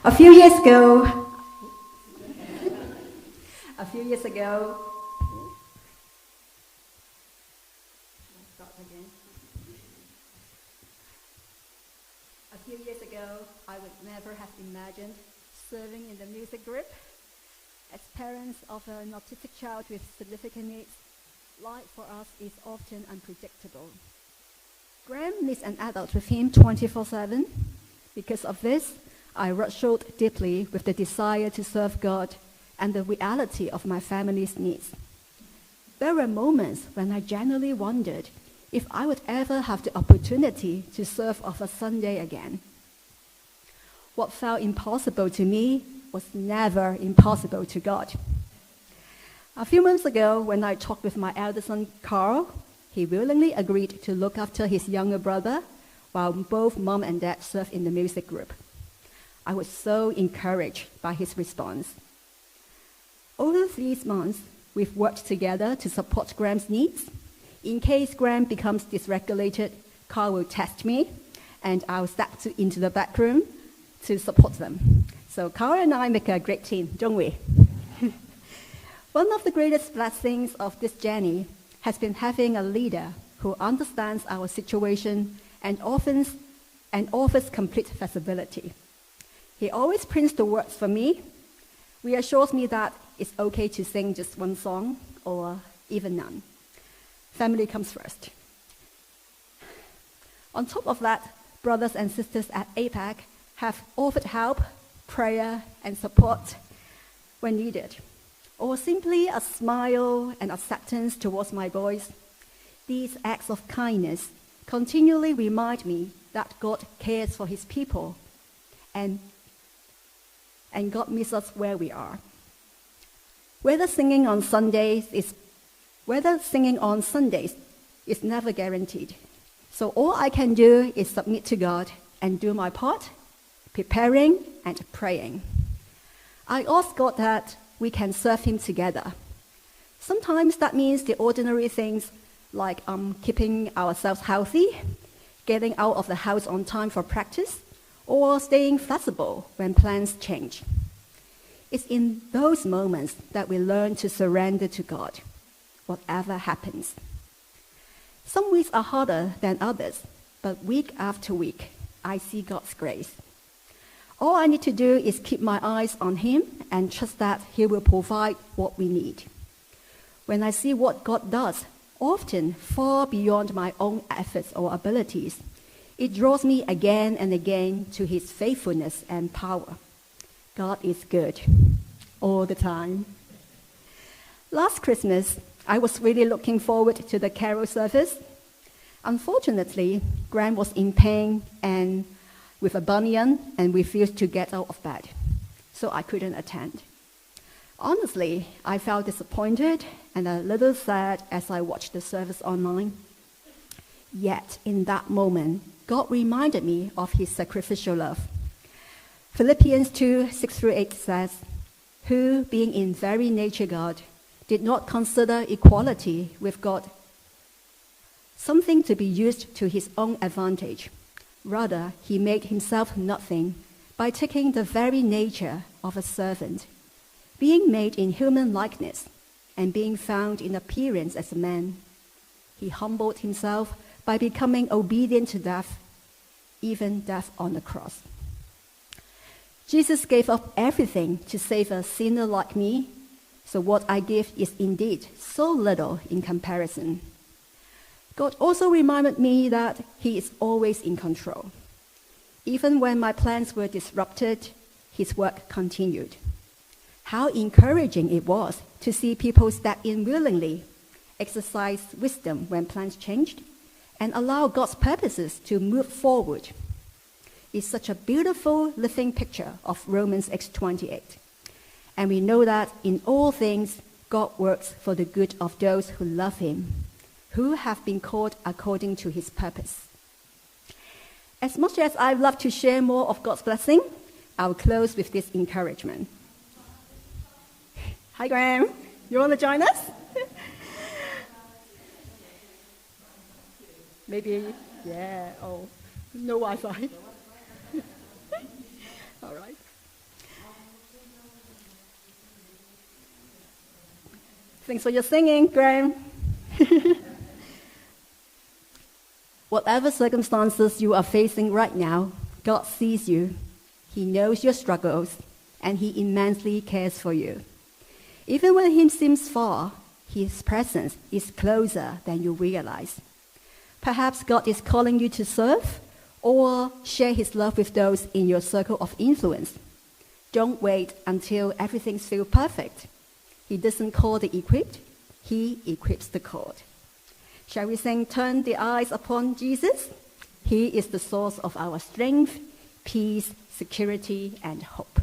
A few years ago, a few years ago, I would never have imagined serving in the music group. As parents of an autistic child with significant needs, life for us is often unpredictable. Graham needs an adult with him 24/7. Because of this, I wrestled deeply with the desire to serve God and the reality of my family's needs. There were moments when I genuinely wondered if I would ever have the opportunity to serve on a Sunday again. What felt impossible to me was never impossible to God. A few months ago, when I talked with my elder son, Carl, he willingly agreed to look after his younger brother while both mom and dad served in the music group. I was so encouraged by his response. Over these months, we've worked together to support Graham's needs. In case Graham becomes dysregulated, Carl will test me, and I'll step into the back room to support them. So Carl and I make a great team, don't we? One of the greatest blessings of this journey has been having a leader who understands our situation and offers complete flexibility. He always prints the words for me, reassures me that it's okay to sing just one song or even none. Family comes first. On top of that, brothers and sisters at APAC have offered help, prayer, and support when needed, or simply a smile and acceptance towards my boys. These acts of kindness continually remind me that God cares for his people and God meets us where we are. Whether singing on Sundays is never guaranteed. So all I can do is submit to God and do my part, preparing and praying. I ask God that we can serve him together. Sometimes that means the ordinary things like keeping ourselves healthy, getting out of the house on time for practice, or staying flexible when plans change. It's in those moments that we learn to surrender to God, whatever happens. Some weeks are harder than others, but week after week, I see God's grace. All I need to do is keep my eyes on him and trust that he will provide what we need. When I see what God does, often far beyond my own efforts or abilities, it draws me again and again to his faithfulness and power. God is good all the time. Last Christmas, I was really looking forward to the carol service. Unfortunately, Graham was in pain and with a bunion and refused to get out of bed, so I couldn't attend. Honestly, I felt disappointed and a little sad as I watched the service online. Yet, in that moment, God reminded me of his sacrificial love. Philippians 2:6-8 says, "Who, being in very nature God, did not consider equality with God something to be used to his own advantage. Rather, he made himself nothing by taking the very nature of a servant, being made in human likeness, and being found in appearance as a man. He humbled himself by becoming obedient to death, even death on the cross." Jesus gave up everything to save a sinner like me, so what I give is indeed so little in comparison. God also reminded me that he is always in control. Even when my plans were disrupted, his work continued. How encouraging it was to see people step in willingly, exercise wisdom when plans changed, and allow God's purposes to move forward. It's such a beautiful living picture of Romans 8:28. And we know that in all things, God works for the good of those who love him, who have been called according to his purpose. As much as I'd love to share more of God's blessing, I'll close with this encouragement. Hi, Graham. You want to join us? Maybe, yeah. Oh, no Wi-Fi. All right. Thanks for your singing, Graham. Whatever circumstances you are facing right now, God sees you. He knows your struggles, and He immensely cares for you. Even when He seems far, His presence is closer than you realize. Perhaps God is calling you to serve or share His love with those in your circle of influence. Don't wait until everything feels perfect. He doesn't call the equipped, He equips the called. Shall we sing, Turn the Eyes Upon Jesus? He is the source of our strength, peace, security, and hope.